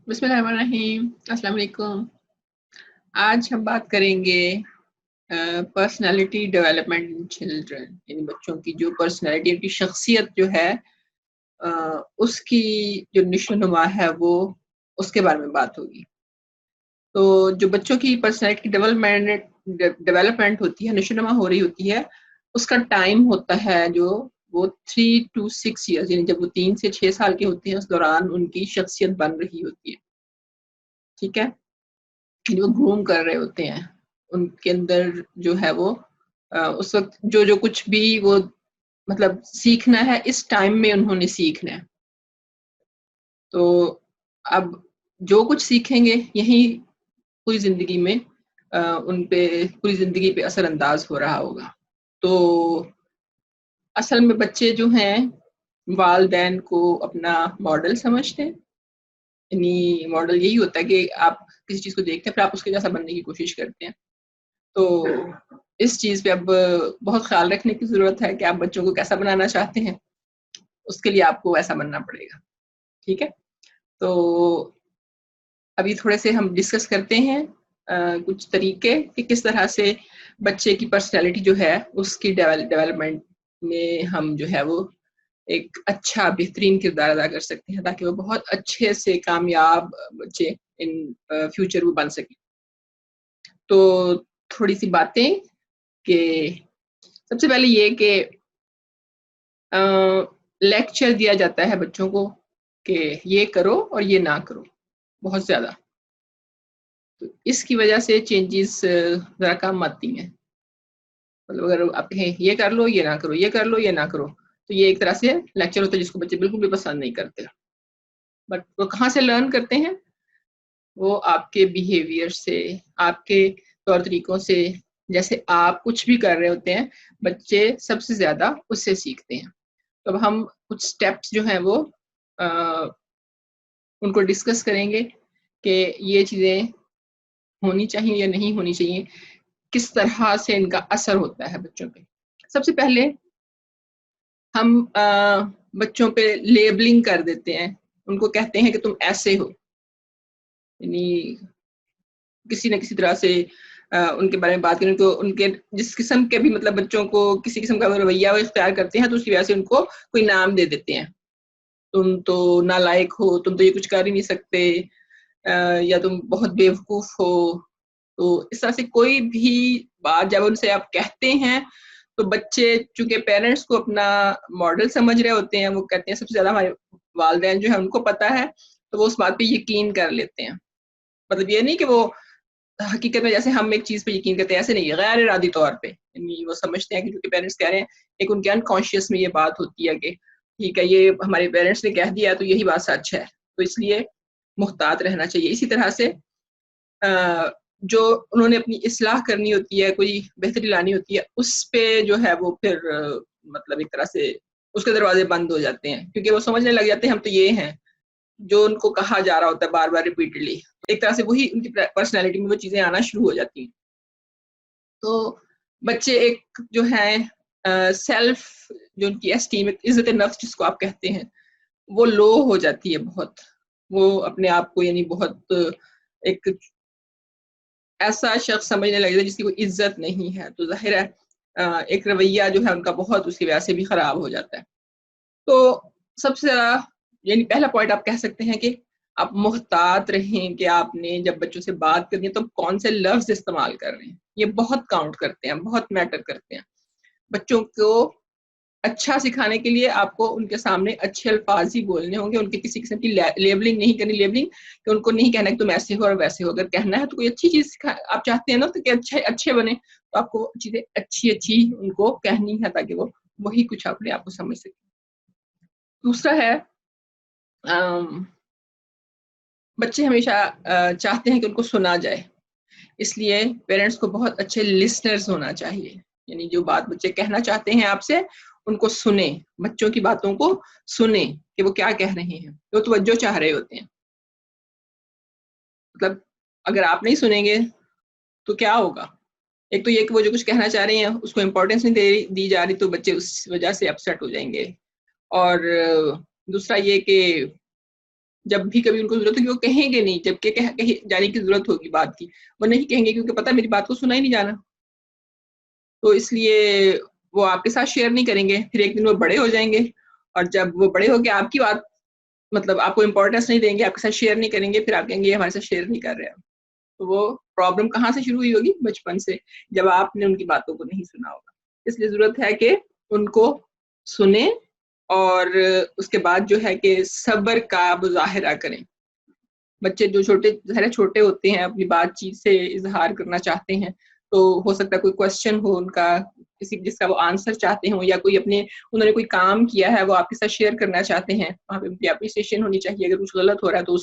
بسم اللہ الرحمن الرحیم، السلام علیکم۔ آج ہم بات کریں گے پرسنالٹی ڈیولپمنٹ ان چلڈرن، یعنی بچوں کی جو پرسنالٹی، ان کی شخصیت جو ہے اس کی جو نشو و نما ہے وہ اس کے بارے میں بات ہوگی۔ تو جو بچوں کی پرسنالٹی ڈیولپمنٹ ہوتی ہے، نشو و نما ہو رہی ہوتی ہے، اس کا ٹائم ہوتا ہے جو وہ 3 to 6 ایئرز، یعنی جب وہ 3 سے 6 سال کے ہوتے ہیں اس دوران ان کی شخصیت بن رہی ہوتی ہے۔ ٹھیک ہے، وہ گروم کر رہے ہوتے ہیں، ان کے اندر جو ہے وہ اس وقت جو کچھ بھی وہ مطلب سیکھنا ہے اس ٹائم میں انہوں نے سیکھنا ہے۔ تو اب جو کچھ سیکھیں گے یہی پوری زندگی میں ان پہ پوری زندگی پہ اثر انداز ہو رہا ہوگا۔ تو اصل میں بچے جو ہیں والدین کو اپنا ماڈل سمجھتے ہیں، یعنی ماڈل یہی ہوتا ہے کہ آپ کسی چیز کو دیکھتے ہیں پھر آپ اس کے جیسا بننے کی کوشش کرتے ہیں۔ تو اس چیز پہ اب بہت خیال رکھنے کی ضرورت ہے کہ آپ بچوں کو کیسا بنانا چاہتے ہیں، اس کے لیے آپ کو ایسا بننا پڑے گا۔ ٹھیک ہے، تو ابھی تھوڑے سے ہم ڈسکس کرتے ہیں کچھ طریقے کہ کس طرح سے بچے کی پرسنالٹی جو ہے اس کی ڈیولپمنٹ میں ہم جو ہے وہ ایک اچھا بہترین کردار ادا کر سکتے ہیں، تاکہ وہ بہت اچھے سے کامیاب بچے ان فیوچر وہ بن سکیں۔ تو تھوڑی سی باتیں کہ سب سے پہلے یہ کہ لیکچر دیا جاتا ہے بچوں کو کہ یہ کرو اور یہ نہ کرو بہت زیادہ، تو اس کی وجہ سے چینجز ذرا کم آتی ہیں۔ مطلب اگر آپ کہیں یہ کر لو یہ نہ کرو، یہ کر لو یہ نہ کرو، تو یہ ایک طرح سے لیکچر ہوتا ہے جس کو بچے بالکل بھی پسند نہیں کرتے۔ بٹ وہ کہاں سے لرن کرتے ہیں؟ وہ آپ کے بیہیویئر سے، آپ کے طور طریقوں سے، جیسے آپ کچھ بھی کر رہے ہوتے ہیں بچے سب سے زیادہ اس سے سیکھتے ہیں۔ تو اب ہم کچھ سٹیپس جو ہیں وہ ان کو ڈسکس کریں گے کہ یہ چیزیں ہونی چاہیے یا نہیں ہونی چاہیے، کس طرح سے ان کا اثر ہوتا ہے بچوں پہ۔ سب سے پہلے ہم بچوں پہ لیبلنگ کر دیتے ہیں، ان کو کہتے ہیں کہ تم ایسے ہو، یعنی کسی نہ کسی طرح سے ان کے بارے میں بات کریں، ان کے جس قسم کے بھی مطلب بچوں کو کسی قسم کا رویہ وہ اختیار کرتے ہیں تو اس کی وجہ سے ان کو کوئی نام دے دیتے ہیں، تم تو نالائق ہو، تم تو یہ کچھ کر ہی نہیں سکتے، یا تم بہت بیوقوف ہو۔ تو اس طرح سے کوئی بھی بات جب ان سے آپ کہتے ہیں تو بچے چونکہ پیرنٹس کو اپنا ماڈل سمجھ رہے ہوتے ہیں، وہ کہتے ہیں سب سے زیادہ ہمارے والدین جو ہے ان کو پتا ہے، تو وہ اس بات پہ یقین کر لیتے ہیں۔ مطلب یہ نہیں کہ وہ حقیقت میں جیسے ہم ایک چیز پہ یقین کرتے ہیں ایسے نہیں، غیر ارادی طور پہ، یعنی وہ سمجھتے ہیں کہ جو کہ پیرنٹس کہہ رہے ہیں، ایک ان کے انکانشیس میں یہ بات ہوتی ہے کہ ٹھیک ہے یہ ہمارے پیرنٹس نے کہہ دیا تو یہی بات سچ ہے، تو اس لیے محتاط رہنا چاہیے۔ اسی طرح سے جو انہوں نے اپنی اصلاح کرنی ہوتی ہے، کوئی بہتری لانی ہوتی ہے، اس پہ جو ہے وہ پھر مطلب ایک طرح سے اس کے دروازے بند ہو جاتے ہیں، کیونکہ وہ سمجھنے لگ جاتے ہیں ہم تو یہ ہیں جو ان کو کہا جا رہا ہوتا ہے بار بار ریپیٹڈلی، ایک طرح سے وہی ان کی پرسنالٹی میں وہ چیزیں آنا شروع ہو جاتی ہیں۔ تو بچے ایک جو ہے سیلف، جو ان کی اسٹیم، عزت نفس جس کو آپ کہتے ہیں، وہ لو ہو جاتی ہے بہت، وہ اپنے آپ کو یعنی بہت ایک ایسا شخص سمجھنے لگے جس کی کوئی عزت نہیں ہے، تو ظاہر ہے ایک رویہ جو ہے ان کا بہت اس کی وجہ سے بھی خراب ہو جاتا ہے۔ تو سب سے زیادہ یعنی پہلا پوائنٹ آپ کہہ سکتے ہیں کہ آپ محتاط رہیں کہ آپ نے جب بچوں سے بات کرنی ہے تو کون سے لفظ استعمال کر رہے ہیں، یہ بہت کاؤنٹ کرتے ہیں، بہت میٹر کرتے ہیں۔ بچوں کو اچھا سکھانے کے لیے آپ کو ان کے سامنے اچھے الفاظ ہی بولنے ہوں گے، ان کے کسی قسم کی لیبلنگ نہیں کرنی، لیبلنگ کہ ان کو نہیں کہنا کہ تم ایسے ہو اور ویسے ہو، اگر کہنا ہے تو کوئی اچھی چیز آپ چاہتے ہیں نا تو کہ اچھے بنے، تو آپ کو چیزیں اچھی ان کو کہنی ہے تاکہ وہ وہی کچھ اپنے آپ کو سمجھ سکیں۔ دوسرا ہے بچے ہمیشہ چاہتے ہیں کہ ان کو سنا جائے، اس لیے پیرنٹس کو بہت اچھے لسنرز ہونا چاہیے، یعنی جو بات بچے کہنا چاہتے ہیں آپ سے ان کو سنیں، بچوں کی باتوں کو سنیں کہ وہ کیا کہہ رہے ہیں، وہ توجہ چاہ رہے ہوتے ہیں۔ مطلب اگر آپ نہیں سنیں گے تو کیا ہوگا؟ ایک تو یہ کہ وہ جو کچھ کہنا چاہ رہے ہیں اس کو امپورٹینس نہیں دی جا رہی، تو بچے اس وجہ سے اپسیٹ ہو جائیں گے، اور دوسرا یہ کہ جب بھی کبھی ان کو ضرورت ہوگی وہ کہیں گے نہیں، جبکہ کہیں جانے کی ضرورت ہوگی بات کی، وہ نہیں کہیں گے کیونکہ پتہ میری بات کو سنا ہی نہیں جانا. تو اس لیے وہ آپ کے ساتھ شیئر نہیں کریں گے. پھر ایک دن وہ بڑے ہو جائیں گے، اور جب وہ بڑے ہو کے آپ کی بات مطلب آپ کو امپورٹنس نہیں دیں گے، آپ کے ساتھ شیئر نہیں کریں گے، پھر آپ کہیں گے یہ ہمارے ساتھ شیئر نہیں کر رہے. تو وہ پرابلم کہاں سے شروع ہوئی ہوگی؟ بچپن سے، جب آپ نے ان کی باتوں کو نہیں سنا ہوگا. اس لیے ضرورت ہے کہ ان کو سنیں اور اس کے بعد جو ہے کہ صبر کا مظاہرہ کریں. بچے جو چھوٹے ہوتے ہیں اپنی بات چیت سے اظہار کرنا چاہتے ہیں، تو ہو سکتا ہے کوئی کوشچن ہو ان کا کسی جس کا وہ آنسر چاہتے ہوں، یا کوئی انہوں نے کوئی کام کیا ہے وہ آپ کے ساتھ شیئر کرنا چاہتے ہیں، وہاں پہ ان کی اپریسیشن ہونی چاہیے. اگر کچھ غلط ہو رہا ہے تو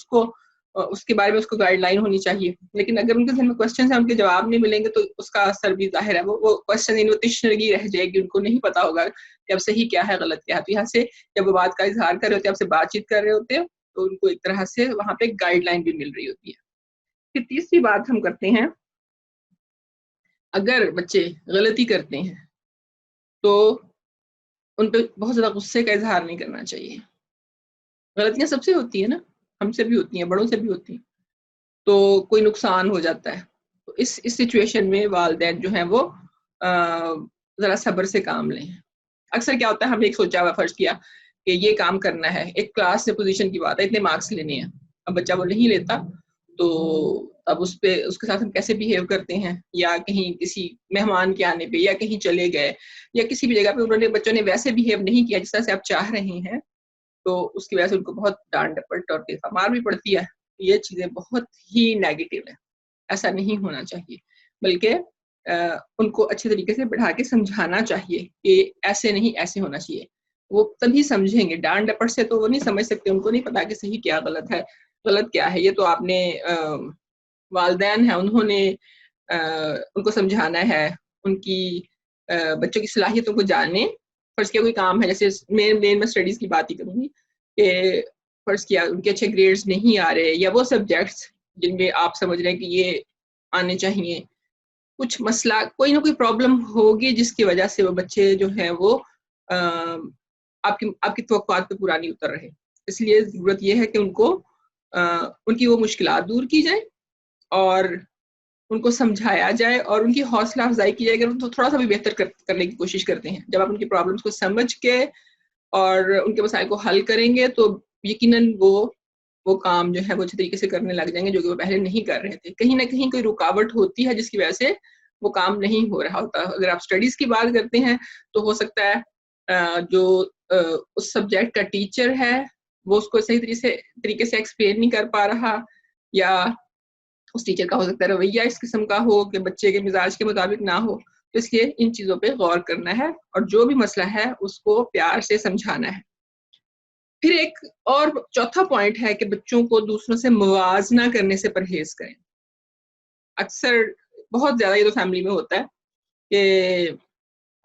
اس کے بارے میں اس کو گائیڈ لائن ہونی چاہیے. لیکن اگر ان کے ذہن میں کوشچنز ہیں، ان کے جواب نہیں ملیں گے تو اس کا اثر بھی ظاہر ہے، وہ کوشچن تشنگی رہ جائے گی، ان کو نہیں پتا ہوگا کہ اب صحیح کیا ہے غلط کیا ہے. تو یہاں سے جب وہ بات کا اظہار کر رہے ہوتے ہیں، آپ سے بات چیت کر رہے ہوتے ہیں، تو ان کو ایک طرح سے وہاں پہ گائیڈ لائن بھی مل رہی ہوتی ہے. پھر تیسری بات ہم کرتے ہیں، اگر بچے غلطی کرتے ہیں تو ان پہ بہت زیادہ غصے کا اظہار نہیں کرنا چاہیے. غلطیاں سب سے ہوتی ہیں نا، ہم سے بھی ہوتی ہیں، بڑوں سے بھی ہوتی ہیں، تو کوئی نقصان ہو جاتا ہے. تو اس سچویشن میں والدین جو ہیں وہ ذرا صبر سے کام لیں. اکثر کیا ہوتا ہے، ہم نے ایک سوچا ہوا فرض کیا کہ یہ کام کرنا ہے، ایک کلاس سے پوزیشن کی بات ہے، اتنے مارکس لینے ہیں، اب بچہ وہ نہیں لیتا تو اب اس کے ساتھ ہم کیسے بیہیو کرتے ہیں، یا کہیں کسی مہمان کے آنے پہ یا کہیں چلے گئے یا کسی بھی جگہ پہ بچوں نے ویسے بیہیو نہیں کیا جس طرح سے آپ چاہ رہے ہیں، تو اس کی وجہ سے ان کو بہت ڈانٹ ڈپٹ اور مار بھی پڑتی ہے. یہ چیزیں بہت ہی نیگیٹو ہے، ایسا نہیں ہونا چاہیے. بلکہ ان کو اچھے طریقے سے بڑھا کے سمجھانا چاہیے کہ ایسے نہیں، ایسے ہونا چاہیے. وہ تبھی سمجھیں گے، ڈانٹ ڈپٹ سے تو وہ نہیں سمجھ سکتے، ان کو نہیں پتا کہ صحیح کیا غلط ہے، غلط کیا ہے. یہ تو آپ نے والدین ہیں، انہوں نے ان کو سمجھانا ہے، ان کی بچوں کی صلاحیتوں کو جانیں. فرض کیا کوئی کام ہے، جیسے میں اسٹڈیز کی بات ہی کروں گی کہ فرض کیا ان کے اچھے گریڈز نہیں آ رہے، یا وہ سبجیکٹس جن میں آپ سمجھ رہے ہیں کہ یہ آنے چاہیے، کچھ مسئلہ کوئی نہ کوئی پرابلم ہوگی جس کی وجہ سے وہ بچے جو ہیں وہ آپ کی توقعات پہ پورا نہیں اتر رہے. اس لیے ضرورت یہ ہے کہ ان کی وہ مشکلات دور کی جائیں اور ان کو سمجھایا جائے اور ان کی حوصلہ افزائی کی جائے. اگر وہ تھوڑا سا بھی بہتر کرنے کی کوشش کرتے ہیں، جب آپ ان کی پرابلمس کو سمجھ کے اور ان کے مسائل کو حل کریں گے تو یقیناً وہ کام جو ہے وہ اچھے طریقے سے کرنے لگ جائیں گے جو کہ وہ پہلے نہیں کر رہے تھے. کہیں نہ کہیں کوئی رکاوٹ ہوتی ہے جس کی وجہ سے وہ کام نہیں ہو رہا ہوتا. اگر آپ اسٹڈیز کی بات کرتے ہیں تو ہو سکتا ہے جو اس سبجیکٹ کا ٹیچر ہے وہ اس کو صحیح طریقے سے ایکسپلین نہیں کر پا رہا، یا اس ٹیچر کا ہو سکتا ہے رویہ اس قسم کا ہو کہ بچے کے مزاج کے مطابق نہ ہو. تو اس لیے ان چیزوں پہ غور کرنا ہے اور جو بھی مسئلہ ہے اس کو پیار سے سمجھانا ہے. پھر ایک اور چوتھا پوائنٹ ہے کہ بچوں کو دوسروں سے موازنہ کرنے سے پرہیز کریں. اکثر بہت زیادہ یہ تو فیملی میں ہوتا ہے کہ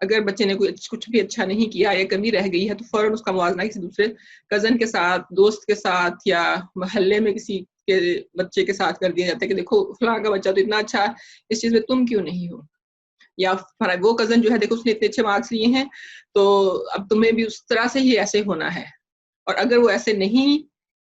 اگر بچے نے کچھ بھی اچھا نہیں کیا یا کمی رہ گئی ہے تو فوراً اس کا موازنہ کسی دوسرے کزن کے ساتھ، دوست کے ساتھ یا محلے میں کسی کے بچے کے ساتھ کر دیا جاتا ہے کہ دیکھو فلاں کا بچہ تو اتنا اچھا، اس چیز میں تم کیوں نہیں ہو، یا وہ کزن جو ہے دیکھو اس نے اتنے اچھے مارکس لیے ہیں تو اب تمہیں بھی اس طرح سے ہی ایسے ہونا ہے. اور اگر وہ ایسے نہیں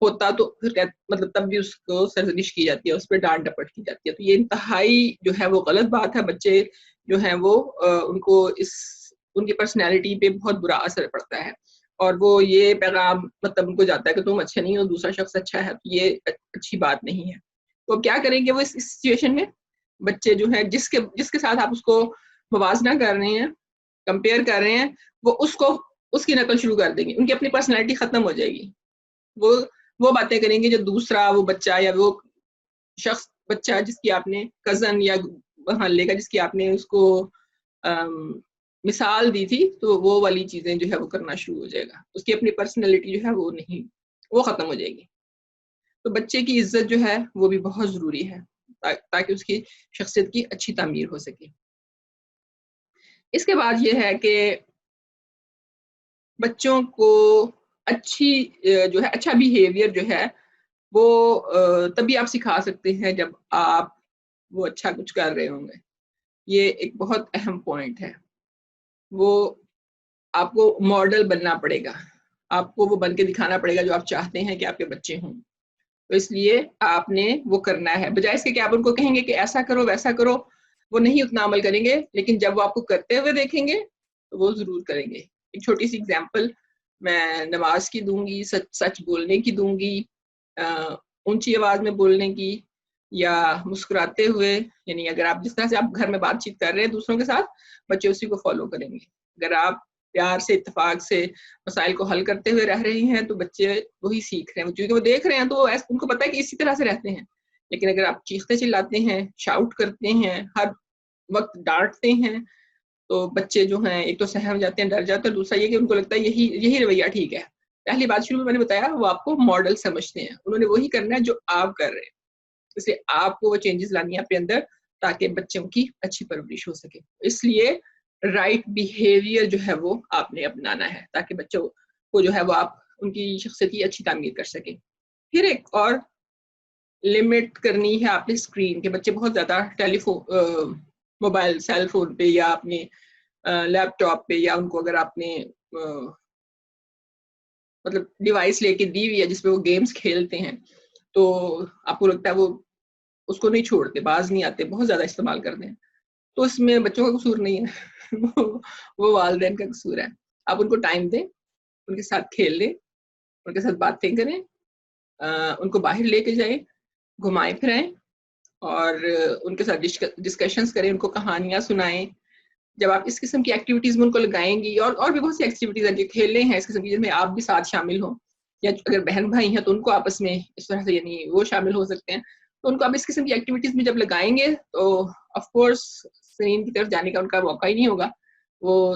ہوتا تو پھر مطلب تب بھی اس کو سرزنش کی جاتی ہے، اس پہ ڈانٹ ڈپٹ کی جاتی ہے. تو یہ انتہائی جو ہے وہ غلط بات ہے. بچے جو ہیں وہ ان کو ان کی پرسنالٹی پہ بہت برا اثر پڑتا ہے اور وہ یہ پیغام مطلب ان کو جاتا ہے کہ تم اچھے نہیں ہو، دوسرا شخص اچھا ہے. تو یہ اچھی بات نہیں ہے. تو کیا کریں گے وہ اس سچویشن میں؟ بچے جو ہے جس کے ساتھ آپ اس کو موازنہ کر رہے ہیں، کمپیئر کر رہے ہیں، وہ اس کی نقل شروع کر دیں گے. ان کی اپنی پرسنالٹی ختم ہو جائے گی. وہ باتیں کریں گے جو دوسرا وہ بچہ یا وہ شخص بچہ جس کی آپ نے کزن یا محلے کا جس کی آپ نے اس کو مثال دی تھی، تو وہ والی چیزیں جو ہے وہ کرنا شروع ہو جائے گا. اس کی اپنی پرسنالٹی جو ہے وہ ختم ہو جائے گی. تو بچے کی عزت جو ہے وہ بھی بہت ضروری ہے تاکہ اس کی شخصیت کی اچھی تعمیر ہو سکے. اس کے بعد یہ ہے کہ بچوں کو اچھا بیہیویئر جو ہے وہ تبھی آپ سکھا سکتے ہیں جب آپ وہ اچھا کچھ کر رہے ہوں گے. یہ ایک بہت اہم پوائنٹ ہے. وہ آپ کو ماڈل بننا پڑے گا، آپ کو وہ بن کے دکھانا پڑے گا جو آپ چاہتے ہیں کہ آپ کے بچے ہوں. تو اس لیے آپ نے وہ کرنا ہے، بجائے اس کے کہ آپ ان کو کہیں گے کہ ایسا کرو ویسا کرو، وہ نہیں اتنا عمل کریں گے، لیکن جب وہ آپ کو کرتے ہوئے دیکھیں گے تو وہ ضرور کریں گے. ایک چھوٹی سی اگزامپل میں نماز کی دوں گی، سچ بولنے کی دوں گی، اونچی آواز میں بولنے کی، یا مسکراتے ہوئے، یعنی اگر آپ جس طرح سے آپ گھر میں بات چیت کر رہے ہیں دوسروں کے ساتھ، بچے اسی کو فالو کریں گے. اگر آپ پیار سے اتفاق سے مسائل کو حل کرتے ہوئے رہ رہے ہیں تو بچے وہی سیکھ رہے ہیں، کیونکہ وہ دیکھ رہے ہیں تو ان کو پتہ ہے کہ اسی طرح سے رہتے ہیں. لیکن اگر آپ چیختے چلاتے ہیں، شاؤٹ کرتے ہیں، ہر وقت ڈانٹتے ہیں، تو بچے جو ہیں ایک تو سہم جاتے ہیں، ڈر جاتے ہیں، دوسرا یہ کہ ان کو لگتا ہے یہی رویہ ٹھیک ہے. پہلی بات شروع میں نے بتایا، وہ آپ کو ماڈل سمجھتے ہیں، انہوں نے وہی کرنا ہے جو آپ کر رہے ہیں، اس لیے آپ کو وہ چینجز لانی ہے اپنے اندر تاکہ بچوں کی اچھی پرورش ہو سکے. اس لیے رائٹ بیہیویئر جو ہے وہ آپ نے اپنانا ہے تاکہ بچوں کو جو ہے وہ آپ ان کی شخصیت کی اچھی تعمیر کر سکیں. پھر ایک اور لمٹ کرنی ہے آپ نے اسکرین کے. بچے بہت زیادہ ٹیلی فون، موبائل، سیل فون پہ یا اپنے لیپ ٹاپ پہ، یا ان کو اگر آپ نے مطلب ڈیوائس لے کے دی ہوئی ہے جس پہ وہ گیمز کھیلتے ہیں، تو آپ کو لگتا ہے وہ اس کو نہیں چھوڑتے، باز نہیں آتے، بہت زیادہ استعمال کرتے ہیں، تو اس میں بچوں کا قصور نہیں ہے وہ والدین کا قصور ہے. آپ ان کو ٹائم دیں، ان کے ساتھ کھیل لیں، ان کے ساتھ باتیں کریں، ان کو باہر لے کے جائیں، گھمائیں پھرائیں، اور ان کے ساتھ ڈسکشنز کریں، ان کو کہانیاں سنائیں. جب آپ اس قسم کی ایکٹیویٹیز میں ان کو لگائیں گی، اور بھی بہت سی ایکٹیویٹیز ہیں جو کھیلنے ہیں اس قسم کی، جن میں آپ بھی ساتھ شامل ہوں، یا اگر بہن بھائی ہیں تو ان کو آپس میں اس طرح سے یعنی وہ شامل ہو سکتے ہیں. تو ان کو آپ اس قسم کی ایکٹیویٹیز میں جب لگائیں گے تو آف کورس اسکرین کی طرف جانے کا ان کا موقع ہی نہیں ہوگا. وہ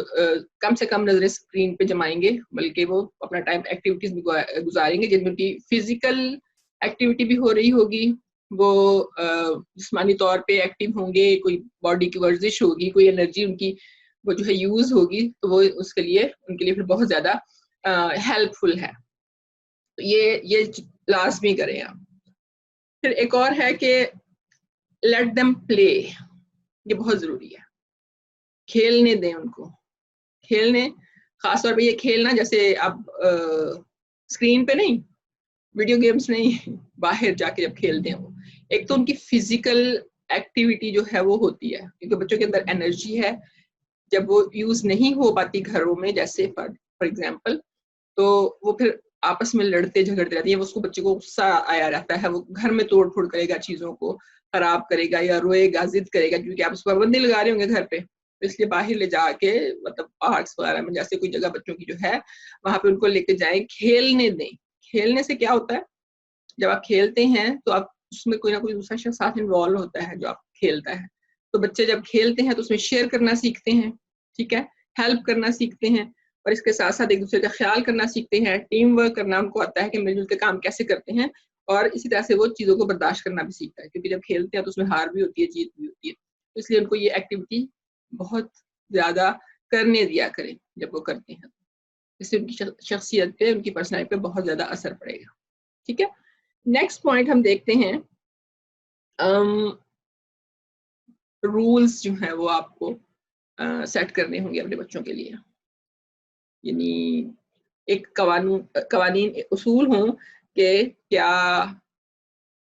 کم سے کم نظریں اسکرین پہ جمائیں گے، بلکہ وہ اپنا ٹائم ایکٹیویٹیز میں گزاریں گے جن میں ان کی فزیکل ایکٹیویٹی بھی ہو رہی ہوگی، وہ جسمانی طور پہ ایکٹیو ہوں گے، کوئی باڈی کی ورزش ہوگی، کوئی انرجی ان کی وہ جو ہے یوز ہوگی، تو وہ اس کے لیے ان کے لیے پھر بہت زیادہ ہیلپ فل ہے. تو یہ لازمی کریں آپ. پھر ایک اور ہے کہ لیٹ دم پلے، یہ بہت ضروری ہے. کھیلنے دیں ان کو، کھیلنے، خاص طور پہ یہ کھیلنا جیسے اب اسکرین پہ نہیں، ویڈیو گیمز نہیں، باہر جا کے جب کھیلتے ہیں وہ ایک تو ان کی فزیکل ایکٹیویٹی جو ہے وہ ہوتی ہے، کیونکہ بچوں کے اندر انرجی ہے، جب وہ یوز نہیں ہو پاتی گھروں میں جیسے فار ایگزامپل، تو وہ پھر آپس میں لڑتے جھگڑتے رہتے ہیں، اس کو بچے کو غصہ آیا رہتا ہے، وہ گھر میں توڑ پھوڑ کرے گا، چیزوں کو خراب کرے گا یا روئے گا، ضد کرے گا، کیونکہ آپ اس پر پابندی لگا رہے ہوں گے گھر پہ. اس لیے باہر لے جا کے مطلب پارکس وغیرہ میں جیسے کوئی جگہ بچوں کی جو ہے وہاں پہ ان کو لے کے جائیں، کھیلنے دیں. کھیلنے سے کیا ہوتا ہے، جب آپ کھیلتے ہیں تو آپ اس میں کوئی نہ کوئی دوسرا شخص ساتھ انوالو ہوتا ہے جو آپ کھیلتا ہے. تو بچے جب کھیلتے ہیں تو اس میں شیئر کرنا سیکھتے ہیں، ٹھیک ہے، ہیلپ کرنا سیکھتے ہیں، اور اس کے ساتھ ساتھ ایک دوسرے کا خیال کرنا سیکھتے ہیں. ٹیم ورک کرنا ان کو آتا ہے کہ مل جل کے کام کیسے کرتے ہیں، اور اسی طرح سے وہ چیزوں کو برداشت کرنا بھی سیکھتا ہے، کیونکہ جب کھیلتے ہیں تو اس میں ہار بھی ہوتی ہے، جیت بھی ہوتی ہے. اس لیے ان کو یہ ایکٹیویٹی بہت زیادہ کرنے دیا کریں. جب وہ کرتے ہیں اس سے ان کی شخصیت پہ، ان کی پرسنالٹی پہ بہت زیادہ اثر پڑے گا. ٹھیک ہے، نیکسٹ پوائنٹ ہم دیکھتے ہیں، رولز جو ہیں وہ آپ کو سیٹ کرنے ہوں گے اپنے بچوں کے لیے. یعنی ایک قوانین اصول ہوں کہ کیا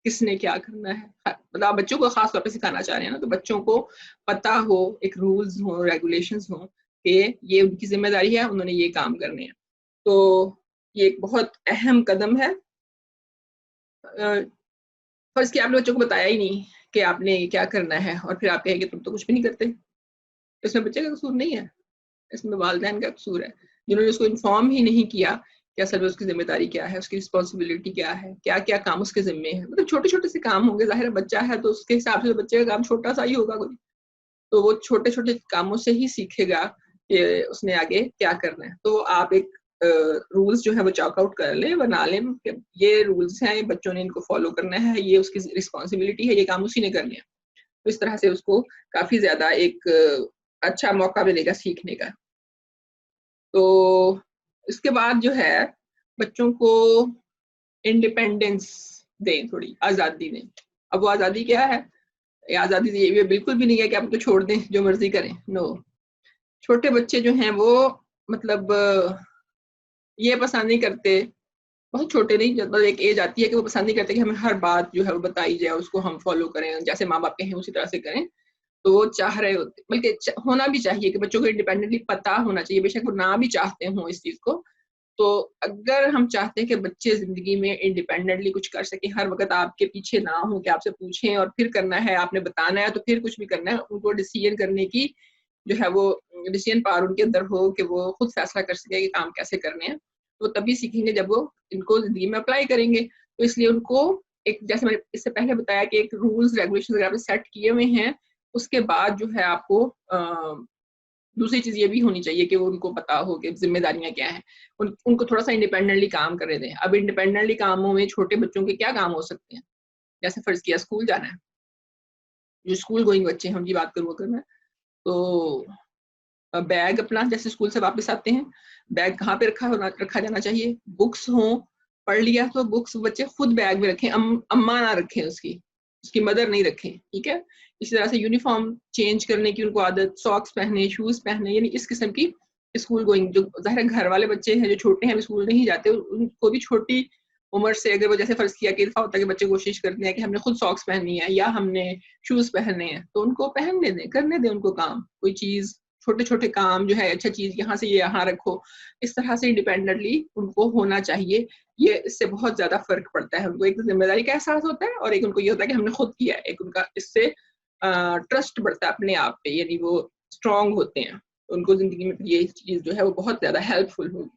کس نے کیا کرنا ہے. مطلب بچوں کو خاص طور پہ سکھانا چاہ رہے ہیں نا، تو بچوں کو پتہ ہو، ایک رولز ہوں، ریگولیشنز ہوں کہ یہ ان کی ذمہ داری ہے، انہوں نے یہ کام کرنے ہیں. تو یہ ایک بہت اہم قدم ہے. فرض کہ آپ نے بچوں کو بتایا ہی نہیں کہ آپ نے کیا کرنا ہے، اور پھر آپ کہیں کہ تم تو کچھ بھی نہیں کرتے، اس میں بچے کا قصور نہیں ہے، اس میں والدین کا قصور ہے جنہوں نے اس کو انفارم ہی نہیں کیا کہ اصل میں اس کی ذمہ داری کیا ہے، اس کی رسپانسبلٹی کیا ہے، کیا کیا کام اس کے ذمے ہیں. مطلب چھوٹے چھوٹے سے کام ہوں گے، ظاہر ہے بچہ ہے تو اس کے حساب سے بچے کا کام چھوٹا سا ہی ہوگا کوئی، تو وہ چھوٹے چھوٹے کاموں سے ہی سیکھے گا کہ اس نے آگے کیا کرنا ہے. تو آپ ایک رولز جو ہے وہ چاک آؤٹ کر لیں، بنا لیں کہ یہ رولز ہیں، بچوں نے ان کو فالو کرنا ہے، یہ اس کی رسپانسبلٹی ہے، یہ کام اسی نے کرنے ہیں. تو اس طرح سے اس کو کافی زیادہ ایک اچھا موقع ملے گا سیکھنے کا. تو اس کے بعد جو ہے بچوں کو انڈیپینڈنس دیں، تھوڑی آزادی دیں. اب وہ آزادی کیا ہے، یہ آزادی یہ بالکل بھی نہیں ہے کہ آپ کو چھوڑ دیں جو مرضی کریں، نو. چھوٹے بچے جو ہیں وہ مطلب یہ پسند نہیں کرتے بہت چھوٹے نہیں، جب ایک ایج آتی ہے کہ وہ پسند نہیں کرتے کہ ہمیں ہر بات جو ہے وہ بتائی جائے، اس کو ہم فالو کریں، جیسے ماں باپ کہیں اسی طرح سے کریں، تو وہ چاہ رہے ہوتے، بلکہ ہونا بھی چاہیے کہ بچوں کو انڈیپینڈنٹلی پتہ ہونا چاہیے، بے شک وہ نہ بھی چاہتے ہوں اس چیز کو. تو اگر ہم چاہتے ہیں کہ بچے زندگی میں انڈیپینڈنٹلی کچھ کر سکیں، ہر وقت آپ کے پیچھے نہ ہوں کہ آپ سے پوچھیں اور پھر کرنا ہے، آپ نے بتانا ہے تو پھر کچھ بھی کرنا ہے، ان کو ڈیسیژن کرنے کی جو ہے وہ ڈیسیژن پاور ان کے اندر ہو کہ وہ خود فیصلہ کر سکے کہ کام کیسے کرنے ہیں، تو تبھی سیکھیں گے جب وہ ان کو زندگی میں اپلائی کریں گے. تو اس لیے ان کو ایک، جیسے میں نے اس سے پہلے بتایا کہ ایک رولز ریگولیشن اگر آپ نے سیٹ کیے ہوئے ہیں، اس کے بعد جو ہے آپ کو دوسری چیز یہ بھی ہونی چاہیے کہ ان کو پتا ہو کہ ذمہ داریاں کیا ہیں، ان کو تھوڑا سا انڈیپینڈنٹلی کام کرنے دیں. اب انڈیپینڈنٹلی کاموں میں چھوٹے بچوں کے کیا کام ہو سکتے ہیں، جیسے فرض کیا اسکول جانا ہے، جو اسکول گوئنگ بچے ہیں ان کی بات کروں اگر میں، تو بیگ اپنا جیسے اسکول سے واپس آتے ہیں، بیگ کہاں پہ رکھا جانا چاہیے، بکس ہوں، پڑھ لیا تو بکس بچے خود بیگ میں رکھیں، اماں نہ رکھیں، اس کی مدر نہیں رکھیں، ٹھیک ہے. اسی طرح سے یونیفارم چینج کرنے کی ان کو عادت، ساکس پہنے، شوز پہنے، یعنی اس قسم کی اسکول گوئنگ. جو ظاہر گھر والے بچے ہیں جو چھوٹے ہیں اسکول نہیں جاتے، ان کو بھی چھوٹی عمر سے اگر وہ جیسے فرض کیا کہ دفعہ ہوتا ہے کہ بچے کوشش کرتے ہیں کہ ہم نے خود ساکس پہننی ہے یا ہم نے شوز پہننے ہیں، تو ان کو پہننے دیں، کرنے دیں ان کو کام، کوئی چیز چھوٹے چھوٹے کام جو ہے، اچھا چیز یہاں سے یہ یہاں رکھو، اس طرح سے انڈیپینڈنٹلی ان کو ہونا چاہیے. یہ اس سے بہت زیادہ فرق پڑتا ہے، ان کو ایک ذمہ داری کا احساس ہوتا ہے اور ایک ان کو یہ ہوتا ہے کہ ہم نے خود کیا ہے، ایک ان کا اس سے ٹرسٹ بڑھتا ہے اپنے آپ پہ، یعنی وہ اسٹرانگ ہوتے ہیں، ان کو زندگی میں یہ چیز جو ہے وہ بہت زیادہ ہیلپ فل ہوگی.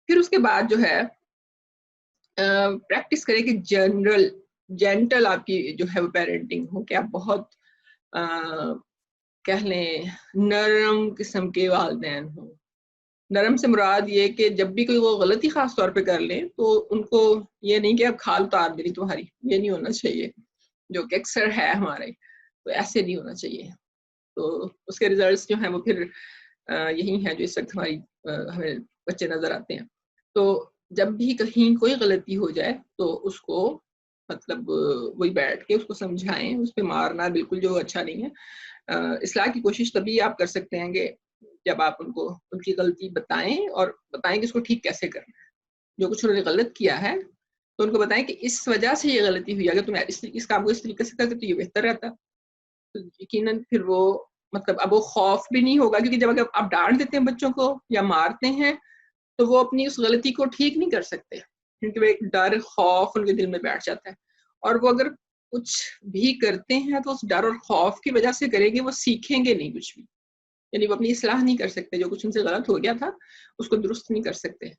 پھر اس کے بعد جو ہے پریکٹس کریں کہ جینٹل آپ کی جو ہے وہ پیرنٹنگ ہو، کہ آپ بہت کہہ لیں نرم قسم کے والدین ہوں. نرم سے مراد یہ کہ جب بھی کوئی وہ غلطی خاص طور پہ کر لیں تو ان کو یہ نہیں کہ اب کھال اتار دینی تمہاری، یہ نہیں ہونا چاہیے، جو کہ اکثر ہے ہمارے، تو ایسے نہیں ہونا چاہیے. تو اس کے ریزلٹس جو ہیں وہ پھر یہی ہیں جو اس وقت ہماری ہمیں بچے نظر آتے ہیں. تو جب بھی کہیں کوئی غلطی ہو جائے تو اس کو مطلب وہی بیٹھ کے اس کو سمجھائیں، اس پہ مارنا بالکل جو اچھا نہیں ہے. اصلاح کی کوشش تبھی آپ کر سکتے ہیں کہ جب آپ ان کو ان کی غلطی بتائیں اور بتائیں کہ اس کو ٹھیک کیسے کرنا ہے. جو کچھ انہوں نے غلط کیا ہے تو ان کو بتائیں کہ اس وجہ سے یہ غلطی ہوئی، اگر تم اس کام کو اس طریقے سے کرتے تو یہ بہتر رہتا. تو یقیناً پھر وہ مطلب اب وہ خوف بھی نہیں ہوگا، کیونکہ جب اگر آپ ڈانٹ دیتے ہیں بچوں کو یا مارتے ہیں تو وہ اپنی اس غلطی کو ٹھیک نہیں کر سکتے، کیونکہ وہ ایک ڈر، خوف ان کے دل میں بیٹھ جاتا ہے. اور وہ اگر کچھ بھی کرتے ہیں تو اس ڈر اور خوف کی وجہ سے کریں گے، وہ سیکھیں گے نہیں کچھ بھی، یعنی وہ اپنی اصلاح نہیں کر سکتے، جو کچھ ان سے غلط ہو گیا تھا اس کو درست نہیں کر سکتے،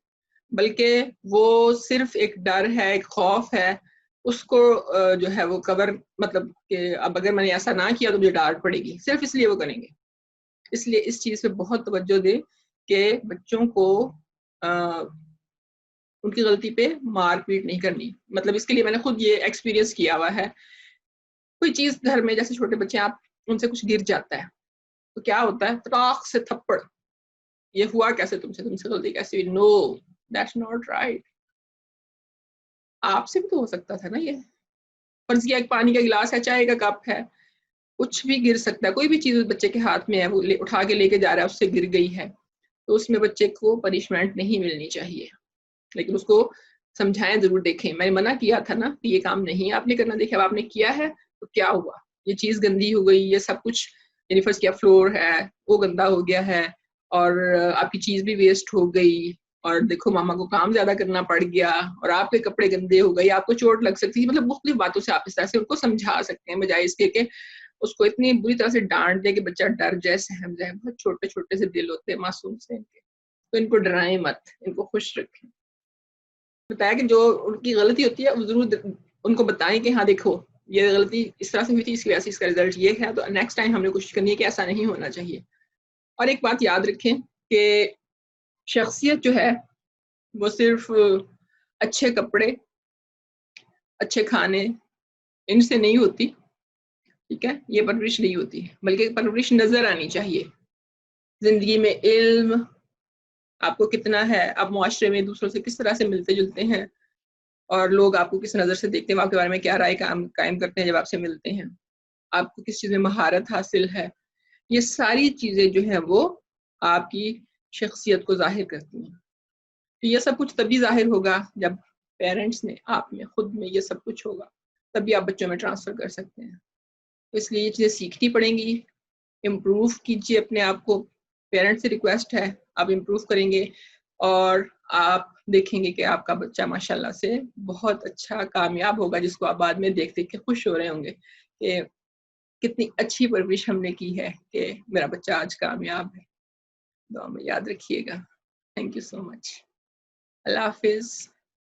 بلکہ وہ صرف ایک ڈر ہے، ایک خوف ہے، اس کو جو ہے وہ کور، مطلب کہ اب اگر میں نے ایسا نہ کیا تو مجھے ڈانٹ پڑے گی، صرف اس لیے وہ کریں گے. اس لیے اس چیز پہ بہت توجہ دیں کہ بچوں کو ان کی غلطی پہ مار پیٹ نہیں کرنی. مطلب اس کے لیے میں نے خود یہ ایکسپیرینس کیا ہوا ہے. کوئی چیز گھر میں جیسے چھوٹے بچے آپ ان سے کچھ گر جاتا ہے تو کیا ہوتا ہے، تراخ سے تھپڑ، یہ ہوا کیسے تم سے غلطی کیسے ہوئی، نو دیٹس ناٹ رائٹ. آپ سے بھی تو ہو سکتا تھا نا، یہ فرض کیا ایک پانی کا گلاس ہے، چائے کا کپ ہے، کچھ بھی گر سکتا ہے، کوئی بھی چیز بچے کے ہاتھ میں ہے، وہ اٹھا کے لے کے جا رہا ہے، اس سے گر گئی ہے، تو اس میں بچے کو پنشمنٹ نہیں ملنی چاہیے، لیکن اس کو سمجھائیں ضرور. دیکھیں میں نے منع کیا تھا نا کہ یہ کام نہیں آپ نے کرنا، دیکھیں اب آپ نے کیا ہے تو کیا ہوا، یہ چیز گندی ہو گئی، یہ سب کچھ یعنی فرض کیا فلور ہے وہ گندا ہو گیا ہے اور آپ کی چیز بھی ویسٹ ہو گئی، اور دیکھو ماما کو کام زیادہ کرنا پڑ گیا، اور آپ کے کپڑے گندے ہو گئے، آپ کو چوٹ لگ سکتی ہے. مطلب مختلف باتوں سے آپ اس طرح سے ان کو سمجھا سکتے ہیں، بجائے اس کے کہ اس کو اتنی بری طرح سے ڈانٹ دے کہ بچہ ڈر جائے، سہم جائے. بہت چھوٹے چھوٹے سے دل ہوتے ہیں معصوم سے ان کے، تو ان کو ڈرائیں مت، ان کو خوش رکھیں. بتایا کہ جو ان کی غلطی ہوتی ہے وہ ضرور ان کو بتائیں کہ ہاں دیکھو یہ غلطی اس طرح سے ہوئی تھی، اس کی وجہ سے اس کا رزلٹ یہ ہے، تو نیکسٹ ٹائم ہم نے کوشش کرنی ہے کہ ایسا نہیں ہونا چاہیے. اور ایک بات یاد رکھیں کہ شخصیت جو ہے وہ صرف اچھے کپڑے، اچھے کھانے ان سے نہیں ہوتی، ٹھیک ہے، یہ پرورش نہیں ہوتی، بلکہ پرورش نظر آنی چاہیے. زندگی میں علم آپ کو کتنا ہے، آپ معاشرے میں دوسروں سے کس طرح سے ملتے جلتے ہیں، اور لوگ آپ کو کس نظر سے دیکھتے ہیں، آپ کے بارے میں کیا رائے قائم کرتے ہیں جب آپ سے ملتے ہیں، آپ کو کس چیز میں مہارت حاصل ہے، یہ ساری چیزیں جو ہیں وہ آپ کی شخصیت کو ظاہر کرتی ہیں. تو یہ سب کچھ تبھی ظاہر ہوگا جب پیرنٹس میں، آپ میں، خود میں یہ سب کچھ ہوگا، تبھی آپ بچوں میں ٹرانسفر کر سکتے ہیں. تو اس لیے یہ چیزیں سیکھنی پڑیں گی. امپروو کیجیے اپنے آپ کو، پیرنٹ سے ریکویسٹ ہے آپ امپروو کریں گے اور آپ دیکھیں گے کہ آپ کا بچہ ماشاءاللہ سے بہت اچھا کامیاب ہوگا، جس کو آپ بعد میں دیکھ دیکھ کے خوش ہو رہے ہوں گے کہ کتنی اچھی پرورش ہم نے کی ہے کہ میرا بچہ آج کامیاب ہے. دعا میں یاد رکھیے گا. تھینک یو سو مچ. اللہ حافظ.